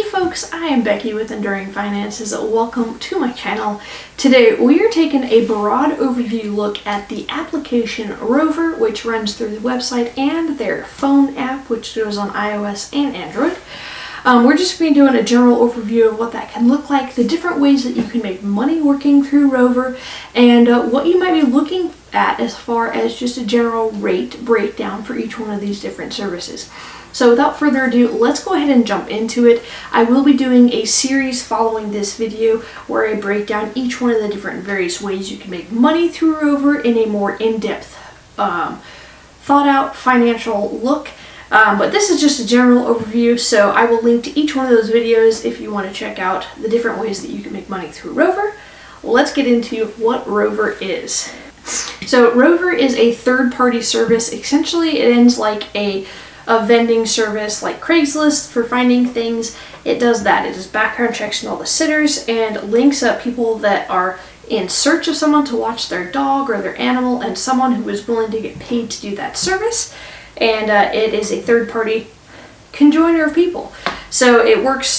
Hey folks, I am Becky with Enduring Finances. Welcome to my channel. Today we are taking a broad overview look at the application Rover, which runs through the website, and their phone app, which goes on iOS and Android. We're just going to be doing a general overview of what that can look like, the different ways that you can make money working through Rover, and what you might be looking at as far as just a general rate breakdown for each one of these different services. So without further ado, let's go ahead and jump into it. I will be doing a series following this video where I break down each one of the different various ways you can make money through Rover in a more in-depth, thought out financial look. But this is just a general overview, so I will link to each one of those videos if you want to check out the different ways that you can make money through Rover. Let's get into what Rover is. So Rover is a third-party service. Essentially, it ends like a vending service like Craigslist for finding things. It does that. It does background checks on all the sitters and links up people that are in search of someone to watch their dog or their animal and someone who is willing to get paid to do that service. And it is a third-party conjoiner of people. So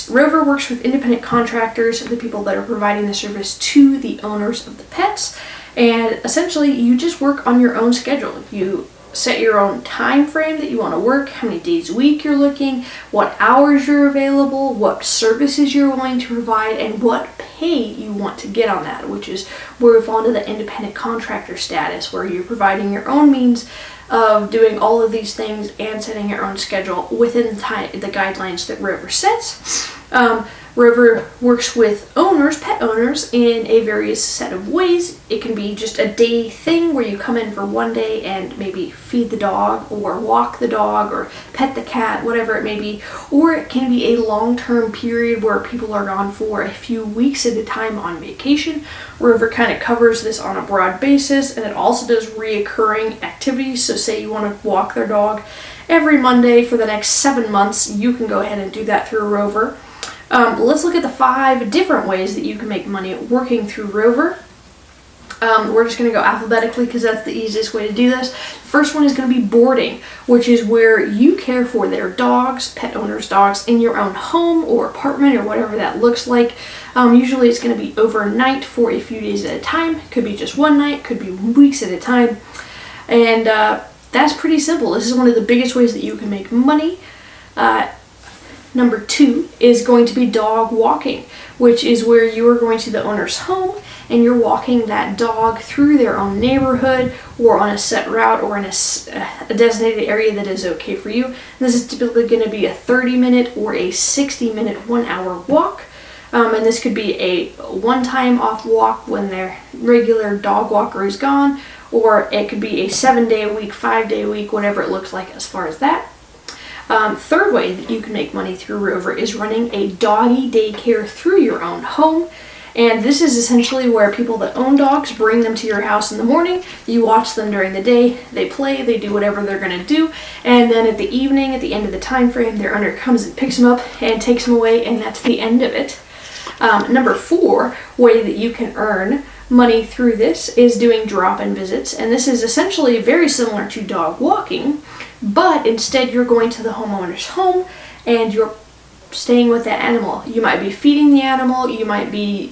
Rover works with independent contractors, the people that are providing the service to the owners of the pets. And essentially, you just work on your own schedule. You set your own time frame that you want to work, how many days a week you're looking, what hours you're available, what services you're willing to provide, and what pay you want to get on that, which is where we fall into the independent contractor status, where you're providing your own means of doing all of these things and setting your own schedule within the guidelines that Rover sets. Rover works with pet owners, in a various set of ways. It can be just a day thing where you come in for one day and maybe feed the dog or walk the dog or pet the cat, whatever it may be. Or it can be a long-term period where people are gone for a few weeks at a time on vacation. Rover kind of covers this on a broad basis, and it also does reoccurring activities. So say you want to walk their dog every Monday for the next 7 months, you can go ahead and do that through Rover. Let's look at the 5 different ways that you can make money working through Rover. We're just going to go alphabetically because that's the easiest way to do this. The first one is going to be boarding, which is where you care for their dogs, pet owners' dogs, in your own home or apartment or whatever that looks like. Usually it's going to be overnight for a few days at a time. Could be just one night, could be weeks at a time. And that's pretty simple. This is one of the biggest ways that you can make money. Number 2 is going to be dog walking, which is where you are going to the owner's home and you're walking that dog through their own neighborhood or on a set route or in a designated area that is okay for you. And this is typically going to be a 30-minute or a 60-minute 1-hour walk. And this could be a one-time off walk when their regular dog walker is gone, or it could be a 7-day-a-week, 5-day-a-week, whatever it looks like as far as that. Third way that you can make money through Rover is running a doggy daycare through your own home. And this is essentially where people that own dogs bring them to your house in the morning, you watch them during the day, they play, they do whatever they're going to do, and then at the evening, at the end of the time frame, their owner comes and picks them up and takes them away, and that's the end of it. Number 4 way that you can earn money through this is doing drop-in visits, and this is essentially very similar to dog walking, but instead you're going to the homeowner's home and you're staying with that animal. You might be feeding the animal, you might be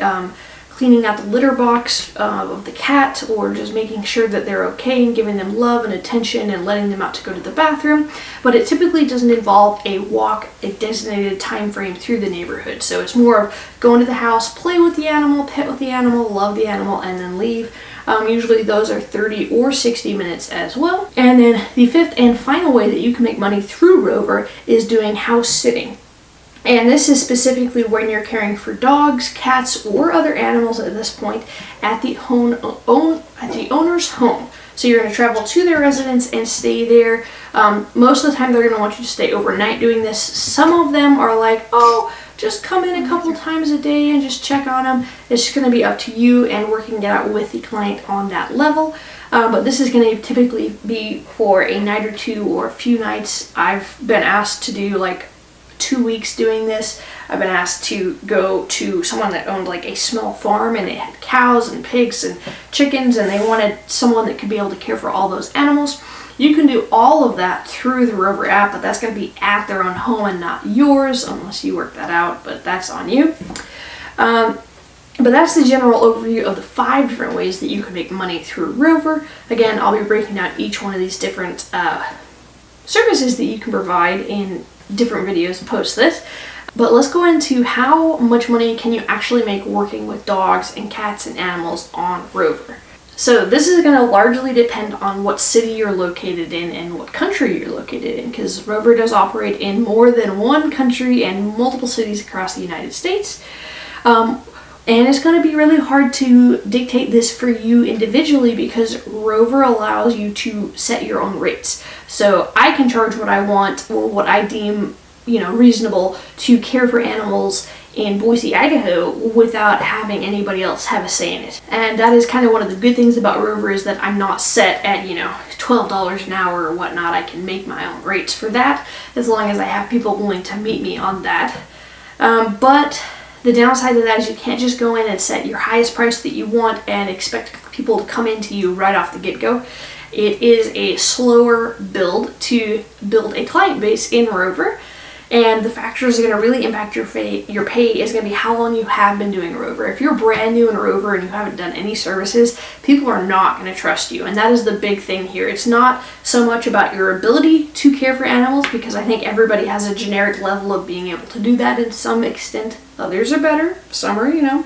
cleaning out the litter box of the cat, or just making sure that they're okay and giving them love and attention and letting them out to go to the bathroom. But it typically doesn't involve a walk, a designated time frame through the neighborhood. So it's more of going to the house, play with the animal, pet with the animal, love the animal, and then leave. Usually those are 30 or 60 minutes as well. And then the 5th and final way that you can make money through Rover is doing house sitting. And this is specifically when you're caring for dogs, cats, or other animals at this point at the owner's home. So you're going to travel to their residence and stay there. Most of the time they're going to want you to stay overnight doing this. Some of them are like, oh, just come in a couple times a day and just check on them. It's just going to be up to you and working it out with the client on that level. But this is going to typically be for a night or two or a few nights. I've been asked to do like 2 weeks doing this. I've been asked to go to someone that owned like a small farm and they had cows and pigs and chickens, and they wanted someone that could be able to care for all those animals. You can do all of that through the Rover app, but that's going to be at their own home and not yours, unless you work that out, but that's on you. But that's the general overview of the 5 different ways that you can make money through Rover. Again, I'll be breaking down each one of these different services that you can provide in different videos post this. But let's go into how much money can you actually make working with dogs and cats and animals on Rover. So this is going to largely depend on what city you're located in and what country you're located in, because Rover does operate in more than one country and multiple cities across the United States. And it's going to be really hard to dictate this for you individually because Rover allows you to set your own rates. So I can charge what I want or what I deem, reasonable to care for animals in Boise, Idaho without having anybody else have a say in it. And that is kind of one of the good things about Rover, is that I'm not set at, $12 an hour or whatnot. I can make my own rates for that as long as I have people willing to meet me on that. But the downside of that is you can't just go in and set your highest price that you want and expect people to come into you right off the get-go. It is a slower build to build a client base in Rover, and the factors that are going to really impact your pay is going to be how long you have been doing Rover. If you're brand new in Rover and you haven't done any services, people are not going to trust you, and that is the big thing here. It's not so much about your ability to care for animals, because I think everybody has a generic level of being able to do that in some extent. Others are better, some are,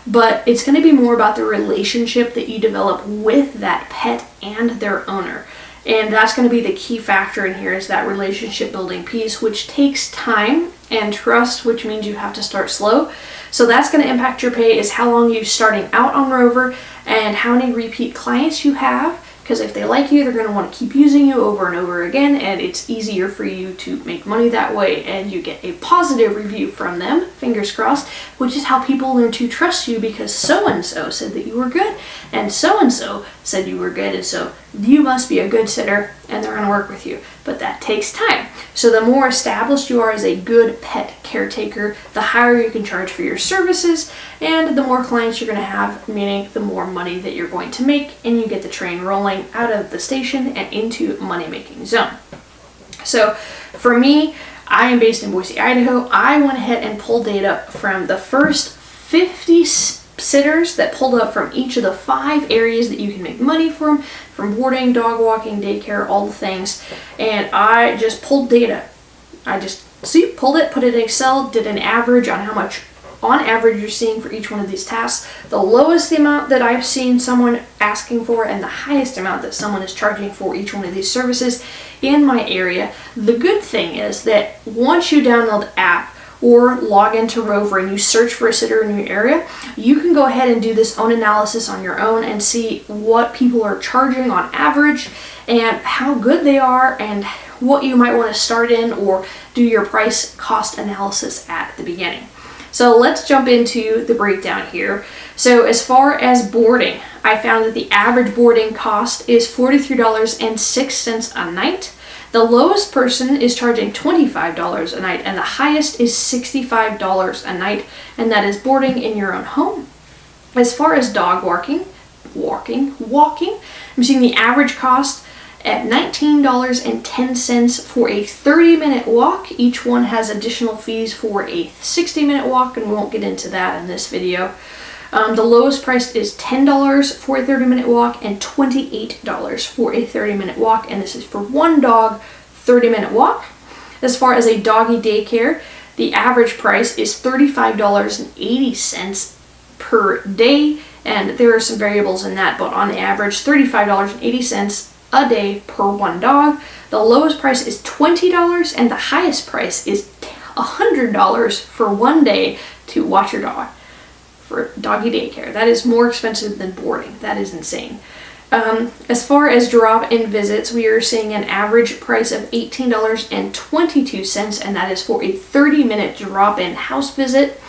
but it's going to be more about the relationship that you develop with that pet and their owner. And that's going to be the key factor in here, is that relationship building piece, which takes time and trust, which means you have to start slow. So that's going to impact your pay, is how long you're starting out on Rover and how many repeat clients you have. Because if they like you, they're going to want to keep using you over and over again, and it's easier for you to make money that way, and you get a positive review from them, fingers crossed, which is how people learn to trust you, because so-and-so said that you were good, and so-and-so said you were good, and so you must be a good sitter, and they're going to work with you. But that takes time. So the more established you are as a good pet caretaker, the higher you can charge for your services, and the more clients you're going to have, meaning the more money that you're going to make, and you get the train rolling out of the station and into money-making zone. So for me, I am based in Boise, Idaho. I went ahead and pulled data from the first 50 sitters that pulled up from each of the 5 areas that you can make money from boarding, dog walking, daycare, all the things. And I just pulled data. I just pulled it, put it in Excel, did an average on how much on average you're seeing for each one of these tasks. The lowest amount that I've seen someone asking for, and the highest amount that someone is charging for each one of these services in my area. The good thing is that once you download the app or log into Rover and you search for a sitter in your area, you can go ahead and do this own analysis on your own and see what people are charging on average and how good they are and what you might want to start in or do your price cost analysis at the beginning. So let's jump into the breakdown here. So as far as boarding, I found that the average boarding cost is $43.06 a night. The lowest person is charging $25 a night, and the highest is $65 a night, and that is boarding in your own home. As far as dog walking, I'm seeing the average cost at $19.10 for a 30-minute walk. Each one has additional fees for a 60-minute walk, and we won't get into that in this video. The lowest price is $10 for a 30-minute walk and $28 for a 30-minute walk, and this is for one dog, 30-minute walk. As far as a doggy daycare, the average price is $35.80 per day, and there are some variables in that, but on the average, $35.80 a day per one dog. The lowest price is $20, and the highest price is $100 for one day to watch your dog for doggy daycare. That is more expensive than boarding. That is insane. As far as drop-in visits, we are seeing an average price of $18.22, and that is for a 30-minute drop-in house visit.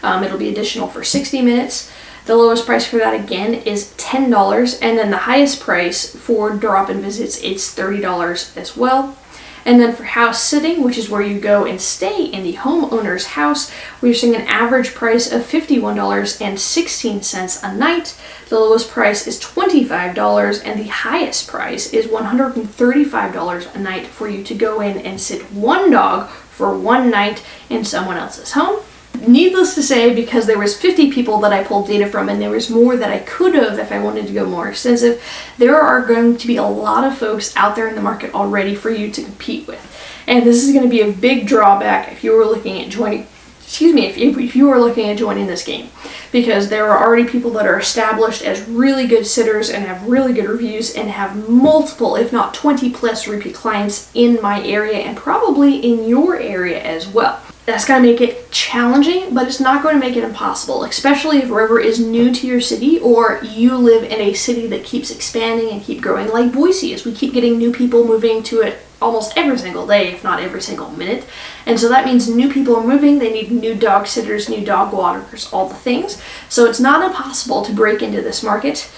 It'll be additional for 60 minutes. The lowest price for that again is $10, and then the highest price for drop-in visits is $30 as well. And then for house sitting, which is where you go and stay in the homeowner's house, we're seeing an average price of $51.16 a night. The lowest price is $25, and the highest price is $135 a night for you to go in and sit one dog for one night in someone else's home. Needless to say, because there was 50 people that I pulled data from, and there was more that I could have if I wanted to go more extensive, there are going to be a lot of folks out there in the market already for you to compete with. And this is going to be a big drawback if you were looking at joining, if you are looking at joining this game, because there are already people that are established as really good sitters and have really good reviews and have multiple, if not 20 plus repeat clients in my area and probably in your area as well. That's going to make it challenging, but it's not going to make it impossible, especially if Rover is new to your city or you live in a city that keeps expanding and keep growing, like Boise is. We keep getting new people moving to it almost every single day, if not every single minute. And so that means new people are moving, they need new dog sitters, new dog walkers, all the things. So it's not impossible to break into this market.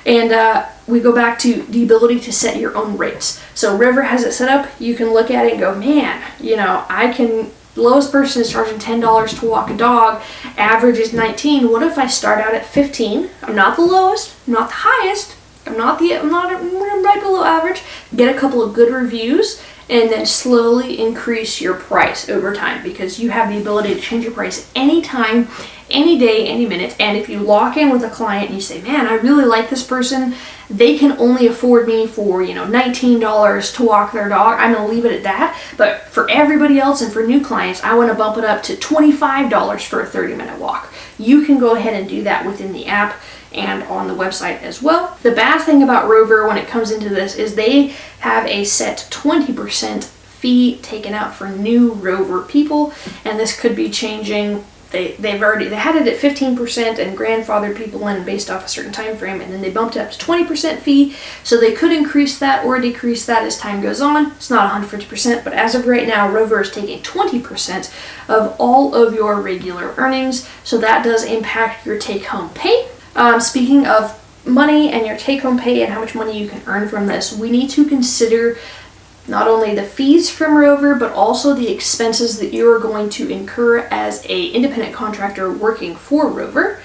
And we go back to the ability to set your own rates. So Rover has it set up, you can look at it and go, man, the lowest person is charging $10 to walk a dog, average is $19. What if I start out at $15? I'm not the lowest, I'm not the highest, I'm right below average. Get a couple of good reviews and then slowly increase your price over time, because you have the ability to change your price anytime, any day, any minute. And if you lock in with a client and you say, man, I really like this person, they can only afford me for, $19 to walk their dog, I'm going to leave it at that. But for everybody else and for new clients, I want to bump it up to $25 for a 30-minute walk. You can go ahead and do that within the app and on the website as well. The bad thing about Rover when it comes into this is they have a set 20% fee taken out for new Rover people, and this could be changing. They had it at 15% and grandfathered people in based off a certain time frame, and then they bumped it up to 20% fee, so they could increase that or decrease that as time goes on. It's not 150%, but as of right now, Rover is taking 20% of all of your regular earnings, so that does impact your take-home pay. Speaking of money and your take-home pay and how much money you can earn from this, we need to consider not only the fees from Rover, but also the expenses that you are going to incur as an independent contractor working for Rover.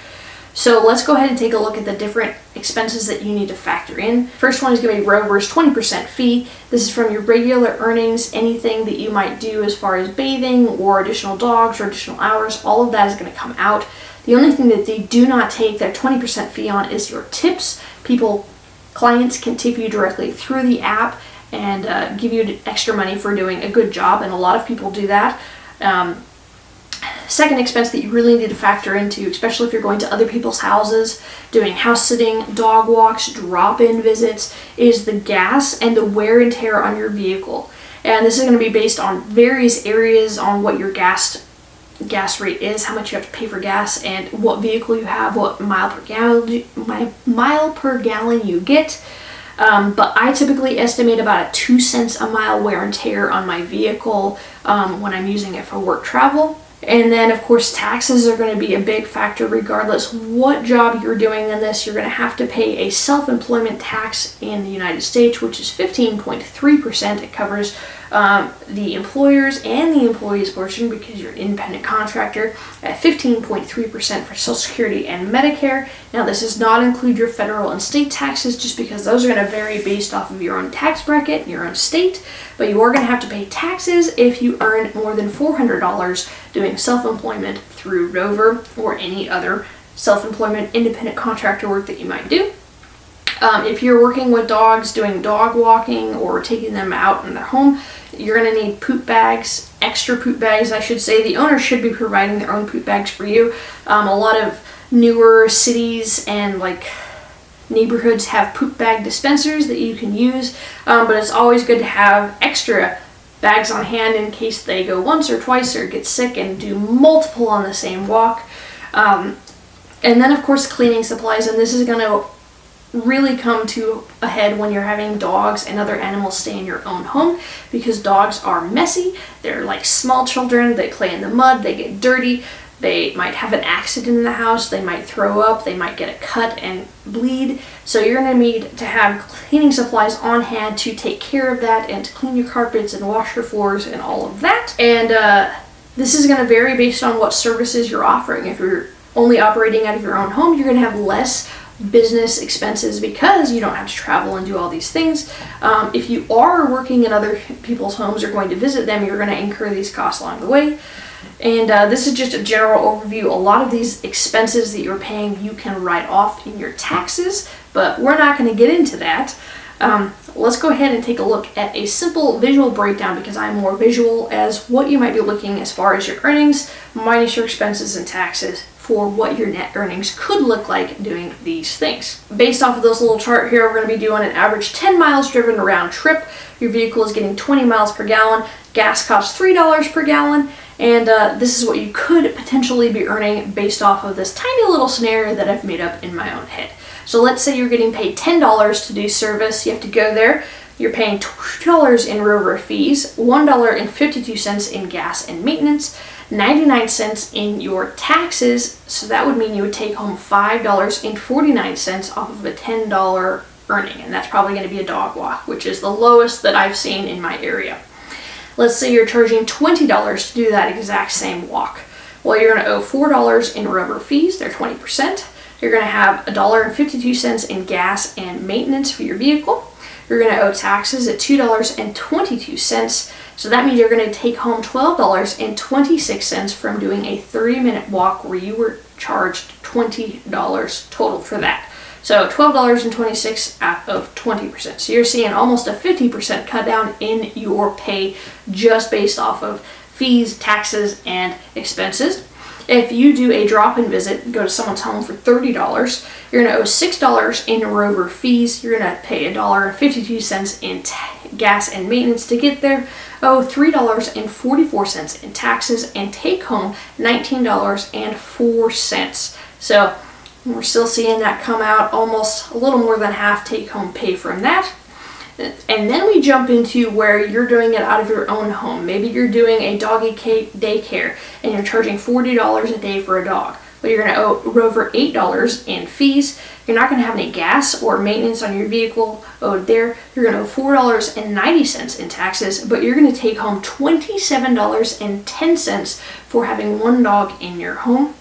So let's go ahead and take a look at the different expenses that you need to factor in. First one is going to be Rover's 20% fee. This is from your regular earnings, anything that you might do as far as bathing or additional dogs or additional hours, all of that is going to come out. The only thing that they do not take their 20% fee on is your tips. Clients can tip you directly through the app and give you extra money for doing a good job, and a lot of people do that. Second expense that you really need to factor into, especially if you're going to other people's houses, doing house sitting, dog walks, drop-in visits, is the gas and the wear and tear on your vehicle. And this is going to be based on various areas on what your gas rate is, how much you have to pay for gas, and what vehicle you have, what mile per gallon you get. But I typically estimate about a 2 cents a mile wear and tear on my vehicle when I'm using it for work travel. And then, of course, taxes are going to be a big factor regardless what job you're doing in this. You're going to have to pay a self-employment tax in the United States, which is 15.3%. It covers the employers and the employees portion because you're an independent contractor, at 15.3% for Social Security and Medicare. Now, this does not include your federal and state taxes, just because those are going to vary based off of your own tax bracket, your own state, but you are going to have to pay taxes if you earn more than $400 doing self-employment through Rover or any other self-employment independent contractor work that you might do. If you're working with dogs, doing dog walking or taking them out in their home, you're going to need poop bags, extra poop bags, I should say. The owner should be providing their own poop bags for you. A lot of newer cities and neighborhoods have poop bag dispensers that you can use, but it's always good to have extra bags on hand in case they go once or twice or get sick and do multiple on the same walk. And then, of course, cleaning supplies, and this is going to really come to a head when you're having dogs and other animals stay in your own home, because dogs are messy. They're like small children. They play in the mud. They get dirty. They might have an accident in the house, they might throw up, they might get a cut and bleed. So you're going to need to have cleaning supplies on hand to take care of that and to clean your carpets and wash your floors and all of that. And this is going to vary based on what services you're offering. If you're only operating out of your own home, you're going to have less business expenses because you don't have to travel and do all these things. If you are working in other people's homes or going to visit them, you're going to incur these costs along the way. And this is just a general overview. A lot of these expenses that you're paying you can write off in your taxes, but we're not going to get into that. Let's go ahead and take a look at a simple visual breakdown because I'm more visual as what you might be looking as far as your earnings minus your expenses and taxes for what your net earnings could look like doing these things. Based off of this little chart here, we're going to be doing an average 10 miles driven round trip. Your vehicle is getting 20 miles per gallon. Gas costs $3 per gallon. And this is what you could potentially be earning based off of this tiny little scenario that I've made up in my own head. So let's say you're getting paid $10 to do service. You have to go there. You're paying $2 in Rover fees, $1.52 in gas and maintenance, 99 cents in your taxes. So that would mean you would take home $5.49 off of a $10 earning. And that's probably going to be a dog walk, which is the lowest that I've seen in my area. Let's say you're charging $20 to do that exact same walk. Well, you're going to owe $4 in Rover fees. They're 20%. You're going to have $1.52 in gas and maintenance for your vehicle. You're going to owe taxes at $2.22. So that means you're going to take home $12.26 from doing a 30-minute walk where you were charged $20 total for that. So $12.26 out of 20%. So you're seeing almost a 50% cut down in your pay just based off of fees, taxes, and expenses. If you do a drop-in visit, go to someone's home for $30, you're going to owe $6 in Rover fees. You're going to pay $1.52 in gas and maintenance to get there, owe $3.44 in taxes, and take home $19.04. So we're still seeing that come out almost a little more than half take-home pay from that. And then we jump into where you're doing it out of your own home. Maybe you're doing a doggy daycare and you're charging $40 a day for a dog. Well, you're going to owe Rover $8 in fees. You're not going to have any gas or maintenance on your vehicle owed there. You're going to owe $4.90 in taxes, but you're going to take home $27.10 for having one dog in your home.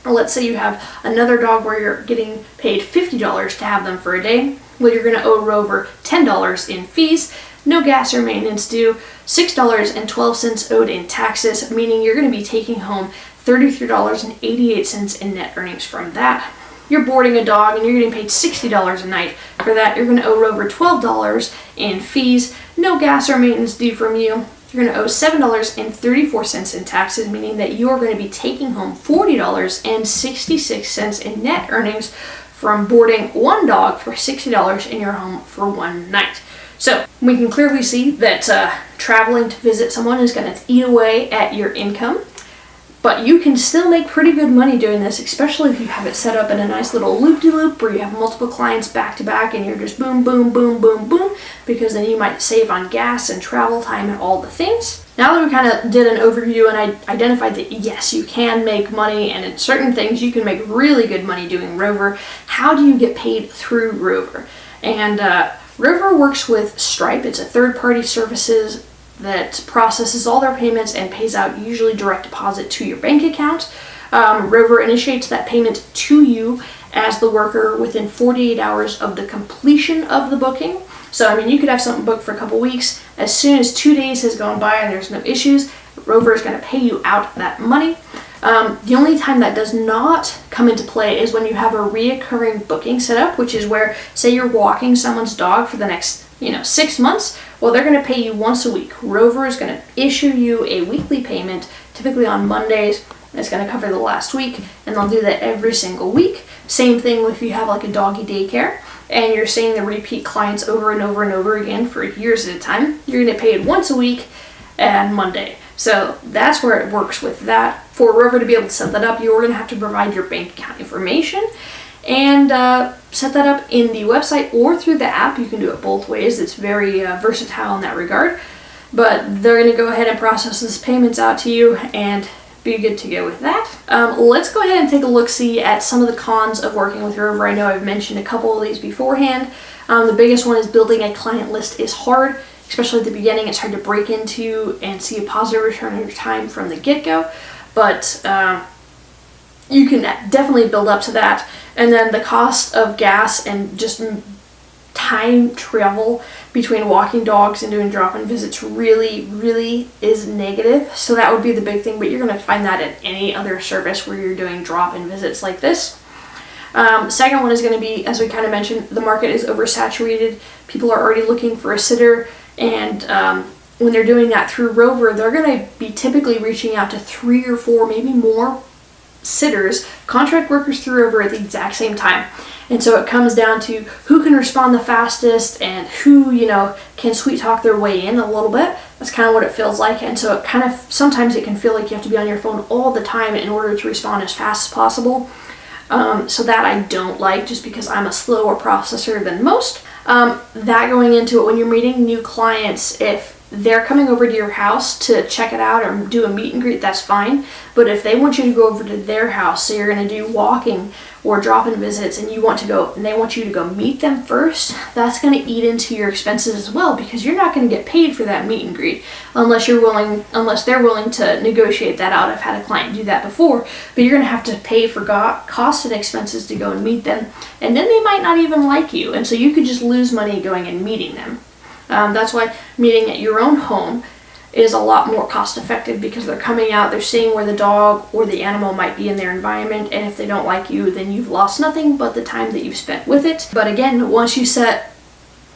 Let's say you have another dog where you're getting paid $50 to have them for a day. Well, you're going to owe Rover $10 in fees, no gas or maintenance due, $6.12 owed in taxes, meaning you're going to be taking home $33.88 in net earnings from that. You're boarding a dog and you're getting paid $60 a night. For that, you're going to owe Rover $12 in fees, no gas or maintenance due from you. You're going to owe $7.34 in taxes, meaning that you're going to be taking home $40.66 in net earnings from boarding one dog for $60 in your home for one night. So we can clearly see that traveling to visit someone is going to eat away at your income, but you can still make pretty good money doing this, especially if you have it set up in a nice little loop-de-loop where you have multiple clients back-to-back and you're just boom, boom, boom, boom, boom, because then you might save on gas and travel time and all the things. Now that we kind of did an overview and I identified that yes, you can make money and in certain things you can make really good money doing Rover, how do you get paid through Rover? And Rover works with Stripe. It's a third-party services that processes all their payments and pays out usually direct deposit to your bank account. Rover initiates that payment to you as the worker within 48 hours of the completion of the booking. So, I mean, you could have something booked for a couple weeks. As soon as 2 days has gone by and there's no issues, Rover is going to pay you out that money. The only time that does not come into play is when you have a reoccurring booking set up, which is where, say you're walking someone's dog for the next 6 months. Well, they're going to pay you once a week. Rover is going to issue you a weekly payment, typically on Mondays. It's going to cover the last week, and they'll do that every single week. Same thing if you have like a doggy daycare, and you're seeing the repeat clients over and over and over again for years at a time. You're going to get paid once a week and Monday. So that's where it works with that. For Rover to be able to set that up, you're going to have to provide your bank account information and set that up in the website or through the app. You can do it both ways. It's very versatile in that regard. But they're going to go ahead and process these payments out to you and be good to go with that. Let's go ahead and take a look-see at some of the cons of working with Rover. I know I've mentioned a couple of these beforehand. The biggest one is building a client list is hard, especially at the beginning. It's hard to break into and see a positive return on your time from the get-go, but you can definitely build up to that. And then the cost of gas and just time travel between walking dogs and doing drop-in visits really is negative. So that would be the big thing, but you're going to find that at any other service where you're doing drop-in visits like this. Second one is going to be, as we kind of mentioned, the market is oversaturated. People are already looking for a sitter, and when they're doing that through Rover, they're going to be typically reaching out to 3 or 4, maybe more sitters, contract workers through Rover at the exact same time. And so it comes down to who can respond the fastest and who, can sweet talk their way in a little bit. That's kind of what it feels like. And so it kind of, sometimes it can feel like you have to be on your phone all the time in order to respond as fast as possible. So that I don't like, just because I'm a slower processor than most. That going into it, when you're meeting new clients, if they're coming over to your house to check it out or do a meet and greet, that's fine. But if they want you to go over to their house, so you're going to do walking or drop-in visits, and they want you to go meet them first, that's going to eat into your expenses as well, because you're not going to get paid for that meet and greet unless they're willing to negotiate that out. I've had a client do that before, but you're going to have to pay for costs and expenses to go and meet them, and then they might not even like you, and so you could just lose money going and meeting them. That's why meeting at your own home is a lot more cost effective, because they're coming out, they're seeing where the dog or the animal might be in their environment, and if they don't like you, then you've lost nothing but the time that you've spent with it. But again, once you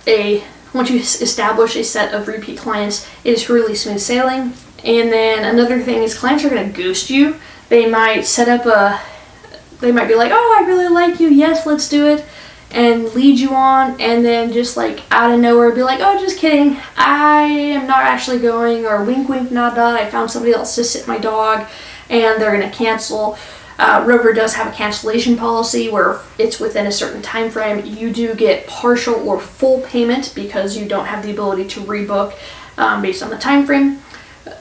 establish a set of repeat clients, it is really smooth sailing. And then another thing is, clients are going to ghost you. They might they might be like, oh, I really like you, yes, let's do it, and lead you on, and then just like out of nowhere be like, oh, just kidding, I am not actually going, or wink wink nod nod, I found somebody else to sit my dog, and they're going to cancel. Rover does have a cancellation policy where it's within a certain time frame. You do get partial or full payment because you don't have the ability to rebook based on the time frame.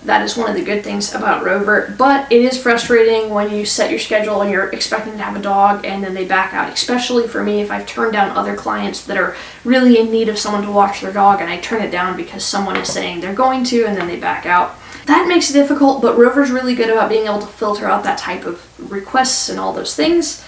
That is one of the good things about Rover, but it is frustrating when you set your schedule and you're expecting to have a dog and then they back out, especially for me if I've turned down other clients that are really in need of someone to watch their dog, and I turn it down because someone is saying they're going to and then they back out. That makes it difficult, but Rover's really good about being able to filter out that type of requests and all those things.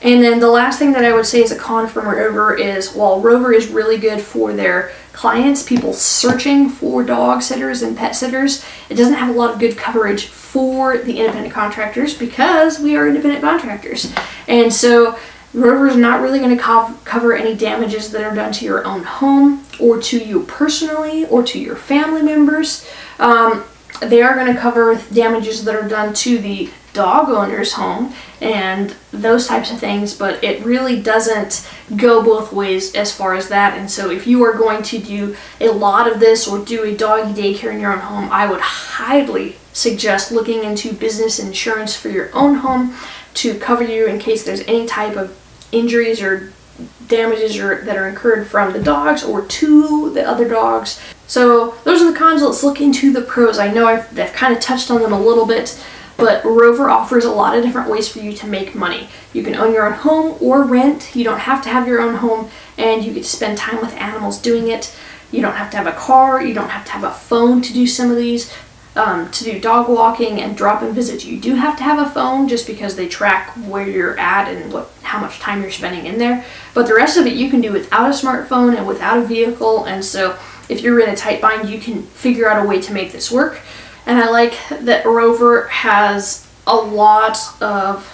And then the last thing that I would say is a con from Rover is, while Rover is really good for their clients, people searching for dog sitters and pet sitters, it doesn't have a lot of good coverage for the independent contractors, because we are independent contractors. And so Rover is not really going to cover any damages that are done to your own home or to you personally or to your family members. They are going to cover damages that are done to the dog owner's home and those types of things, but it really doesn't go both ways as far as that. And so if you are going to do a lot of this or do a doggy daycare in your own home, I would highly suggest looking into business insurance for your own home to cover you in case there's any type of injuries or damages that are incurred from the dogs or to the other dogs. So those are the cons. Let's look into the pros. I know I've kind of touched on them a little bit, but Rover offers a lot of different ways for you to make money. You can own your own home or rent. You don't have to have your own home, and you get to spend time with animals doing it. You don't have to have a car. You don't have to have a phone to do some of these. To do dog walking and drop-in visits, you do have to have a phone, just because they track where you're at and how much time you're spending in there. But the rest of it you can do without a smartphone and without a vehicle, and so if you're in a tight bind, you can figure out a way to make this work. And I like that Rover has a lot of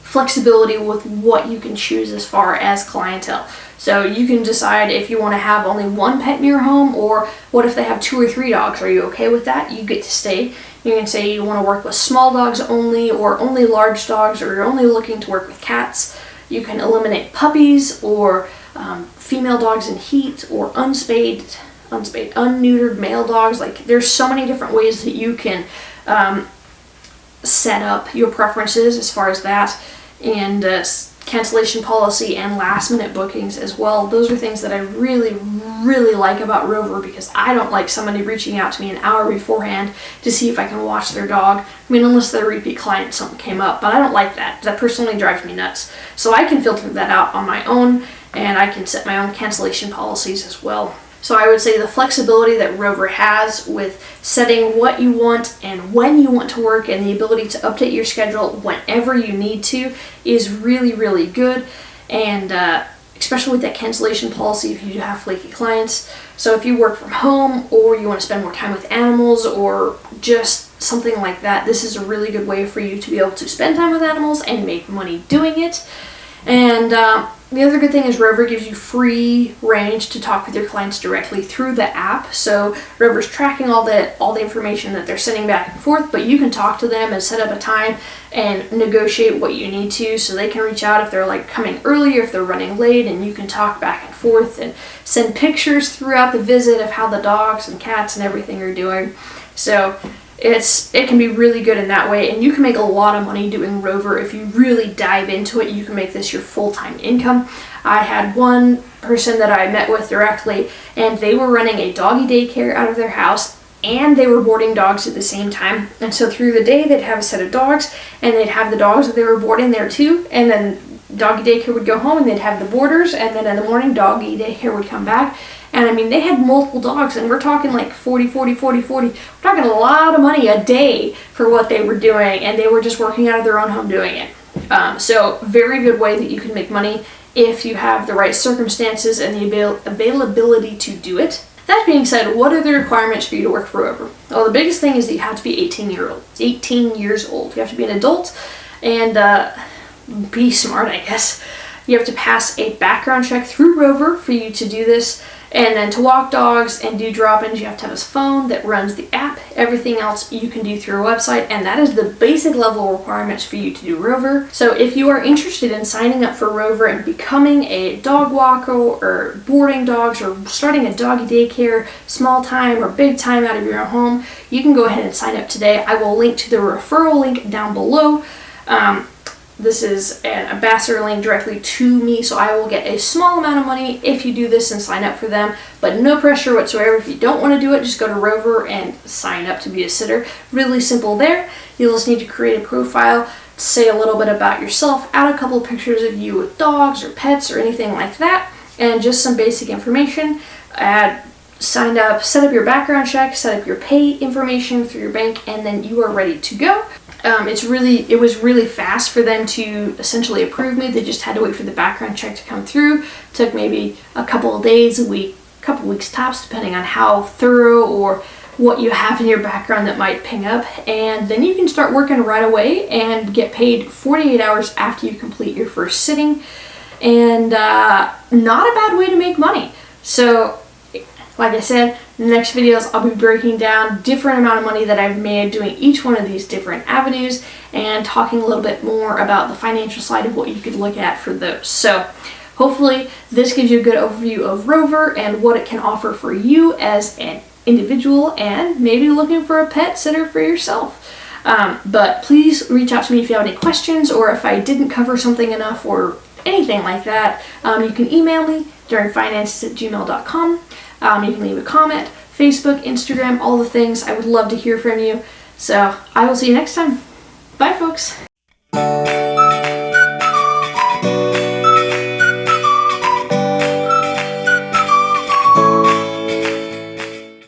flexibility with what you can choose as far as clientele. So you can decide if you want to have only one pet in your home, or what if they have 2 or 3 dogs? Are you okay with that? You get to stay. You can say you want to work with small dogs only, or only large dogs, or you're only looking to work with cats. You can eliminate puppies, or female dogs in heat, or unspayed, unneutered male dogs. Like, there's so many different ways that you can set up your preferences as far as that, and cancellation policy and last minute bookings as well. Those are things that I really really like about Rover, because I don't like somebody reaching out to me an hour beforehand to see if I can watch their dog. I mean, unless they're a repeat client, something came up, but I don't like that. That personally drives me nuts. So I can filter that out on my own, and I can set my own cancellation policies as well. So I would say the flexibility that Rover has with setting what you want and when you want to work, and the ability to update your schedule whenever you need to, is really, really good. And especially with that cancellation policy if you do have flaky clients. So if you work from home, or you want to spend more time with animals, or just something like that, this is a really good way for you to be able to spend time with animals and make money doing it. And the other good thing is Rover gives you free range to talk with your clients directly through the app. So Rover's tracking all the information that they're sending back and forth, but you can talk to them and set up a time and negotiate what you need to, so they can reach out if they're like coming early or if they're running late, and you can talk back and forth and send pictures throughout the visit of how the dogs and cats and everything are doing. So it can be really good in that way, and you can make a lot of money doing Rover. If you really dive into it, you can make this your full-time income. I had one person that I met with directly, and they were running a doggy daycare out of their house, and they were boarding dogs at the same time. And so through the day, they'd have a set of dogs, and they'd have the dogs that they were boarding there too, and then doggy daycare would go home, and they'd have the boarders, and then in the morning, doggy daycare would come back. And I mean, they had multiple dogs, and we're talking like 40. We're talking a lot of money a day for what they were doing, and they were just working out of their own home doing it. So very good way that you can make money if you have the right circumstances and the availability to do it. That being said, what are the requirements for you to work for Rover? Well, the biggest thing is that you have to be 18 years old. You have to be an adult and be smart, I guess. You have to pass a background check through Rover for you to do this. And then to walk dogs and do drop-ins, you have to have a phone that runs the app. Everything else you can do through a website, and that is the basic level requirements for you to do Rover. So if you are interested in signing up for Rover and becoming a dog walker, or boarding dogs, or starting a doggy daycare, small time or big time out of your own home, you can go ahead and sign up today. I will link to the referral link down below. This is an ambassador link directly to me, so I will get a small amount of money if you do this and sign up for them, but no pressure whatsoever. If you don't want to do it, just go to Rover and sign up to be a sitter. Really simple there. You'll just need to create a profile, say a little bit about yourself, add a couple of pictures of you with dogs or pets or anything like that, and just some basic information. Sign up, set up your background check, set up your pay information through your bank, and then you are ready to go. It was really fast for them to essentially approve me. They just had to wait for the background check to come through. It took maybe a couple of days, a week, a couple weeks tops, depending on how thorough or what you have in your background that might ping up. And then you can start working right away and get paid 48 hours after you complete your first sitting. And not a bad way to make money. So like I said, in the next videos I'll be breaking down different amount of money that I've made doing each one of these different avenues, and talking a little bit more about the financial side of what you could look at for those. So hopefully this gives you a good overview of Rover and what it can offer for you as an individual, and maybe looking for a pet sitter for yourself. But please reach out to me if you have any questions, or if I didn't cover something enough or anything like that. You can email me duringfinances@gmail.com. You can leave a comment, Facebook, Instagram, all the things. I would love to hear from you. So I will see you next time. Bye, folks.